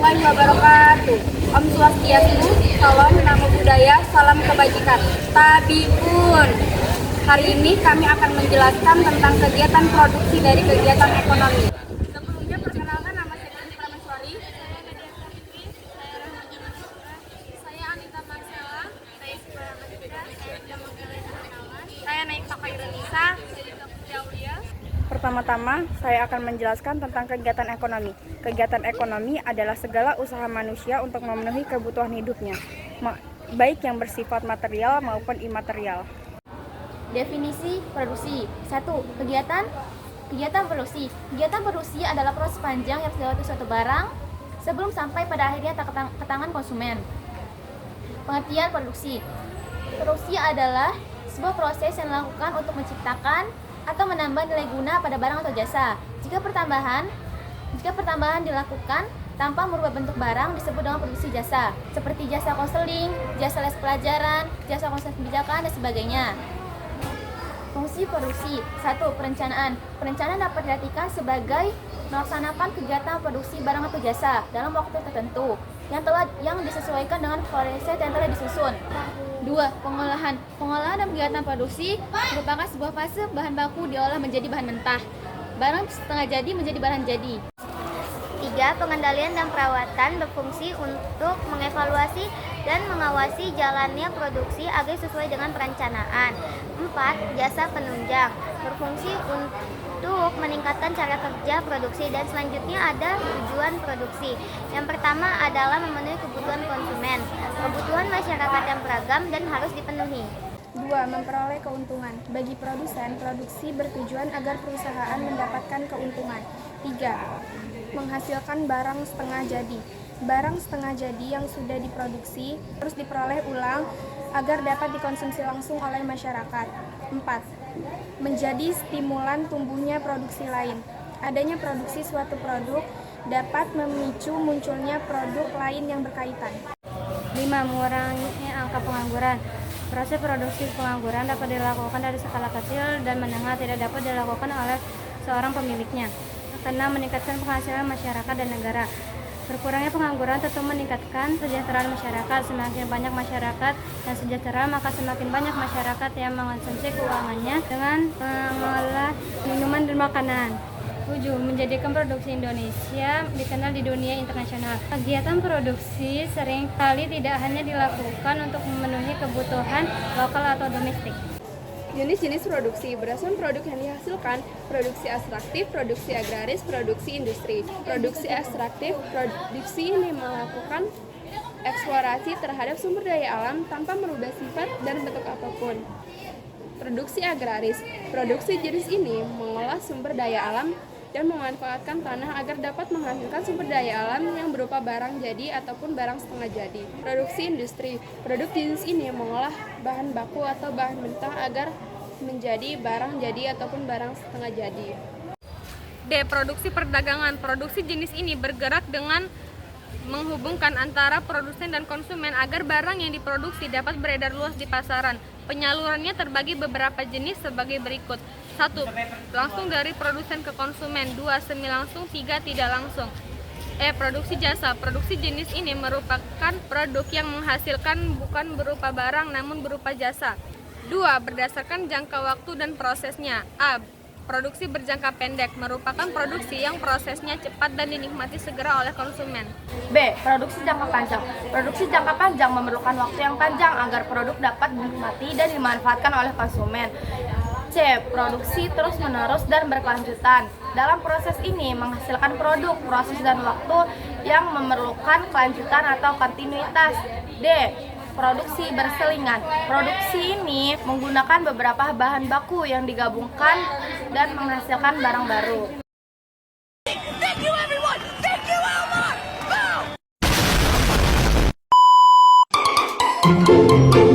warahmatullahi wabarakatuh. Om Swastiastu, salam namo buddhaya, salam kebajikan. Tabibun. Hari ini kami akan menjelaskan tentang kegiatan produksi dari kegiatan ekonomi. Sebelumnya perkenalkan, nama saya Putri Prameswari. Saya Nadia Fitri, saya Rahmaja Masura, saya Anita Marcella, saya Sibara Masika, saya Jamakala Jurnalwan, saya Naik Pakairan Nisa, saya Dita Aulia. Pertama-tama, saya akan menjelaskan tentang kegiatan ekonomi. Kegiatan ekonomi adalah segala usaha manusia untuk memenuhi kebutuhan hidupnya, baik yang bersifat material maupun imaterial. Definisi produksi. 1. Kegiatan produksi. Kegiatan produksi adalah proses panjang yang melewati suatu barang sebelum sampai pada akhirnya ke tangan konsumen. Pengertian produksi. Produksi adalah sebuah proses yang dilakukan untuk menciptakan atau menambah nilai guna pada barang atau jasa. Jika pertambahan dilakukan tanpa merubah bentuk barang disebut dengan produksi jasa, seperti jasa konseling, jasa les pelajaran, jasa konseling kebijakan, dan sebagainya. Fungsi produksi. 1. Perencanaan. Perencanaan dapat diartikan sebagai melaksanakan kegiatan produksi barang atau jasa dalam waktu tertentu yang disesuaikan dengan konsep yang telah disusun. 2. Pengolahan. Pengolahan dan kegiatan produksi merupakan sebuah fase bahan baku diolah menjadi bahan mentah. Barang setengah jadi menjadi barang jadi. 3. Pengendalian dan perawatan berfungsi untuk mengevaluasi dan mengawasi jalannya produksi agar sesuai dengan perencanaan. 4. Jasa penunjang berfungsi untuk meningkatkan cara kerja produksi, dan selanjutnya ada tujuan produksi. Yang pertama adalah memenuhi kebutuhan konsumen. Kebutuhan masyarakat yang beragam dan harus dipenuhi. 2. Memperoleh keuntungan. Bagi produsen, produksi bertujuan agar perusahaan mendapatkan keuntungan. 3. Menghasilkan barang setengah jadi. Barang setengah jadi yang sudah diproduksi terus diperoleh ulang agar dapat dikonsumsi langsung oleh masyarakat. 4. Menjadi stimulan tumbuhnya produksi lain. Adanya produksi suatu produk dapat memicu munculnya produk lain yang berkaitan. 5. Mengurangi angka pengangguran. Proses produksi pengangguran dapat dilakukan dari skala kecil dan menengah, tidak dapat dilakukan oleh seorang pemiliknya. 6. Meningkatkan penghasilan masyarakat dan negara. Berkurangnya pengangguran tentu meningkatkan kesejahteraan masyarakat. Semakin banyak masyarakat yang sejahtera, maka semakin banyak masyarakat yang mengonsumsi keuangannya dengan mengolah minuman dan makanan. 7. Menjadikan produksi Indonesia dikenal di dunia internasional. Kegiatan produksi seringkali tidak hanya dilakukan untuk memenuhi kebutuhan lokal atau domestik. Jenis-jenis produksi berdasarkan produk yang dihasilkan: produksi ekstraktif, produksi agraris, produksi industri. Produksi ekstraktif, produksi ini melakukan eksplorasi terhadap sumber daya alam tanpa merubah sifat dan bentuk apapun. Produksi agraris, produksi jenis ini mengolah sumber daya alam dan memanfaatkan tanah agar dapat menghasilkan sumber daya alam yang berupa barang jadi ataupun barang setengah jadi. Produksi industri, produk jenis ini mengolah bahan baku atau bahan mentah agar menjadi barang jadi ataupun barang setengah jadi. D. Produksi perdagangan. Produksi jenis ini bergerak dengan menghubungkan antara produsen dan konsumen agar barang yang diproduksi dapat beredar luas di pasaran. Penyalurannya terbagi beberapa jenis sebagai berikut. 1. Langsung dari produsen ke konsumen. 2. Semi langsung. 3. Tidak langsung. Produksi jasa. Produksi jenis ini merupakan produk yang menghasilkan bukan berupa barang namun berupa jasa. 2. Berdasarkan jangka waktu dan prosesnya. A. Produksi berjangka pendek merupakan produksi yang prosesnya cepat dan dinikmati segera oleh konsumen. B. Produksi jangka panjang. Produksi jangka panjang memerlukan waktu yang panjang agar produk dapat dinikmati dan dimanfaatkan oleh konsumen. C. Produksi terus-menerus dan berkelanjutan. Dalam proses ini menghasilkan produk, proses dan waktu yang memerlukan kelanjutan atau kontinuitas. D. Produksi berselingan. Produksi ini menggunakan beberapa bahan baku yang digabungkan dan menghasilkan barang baru. Thank you everyone! Thank you Elmar! Go!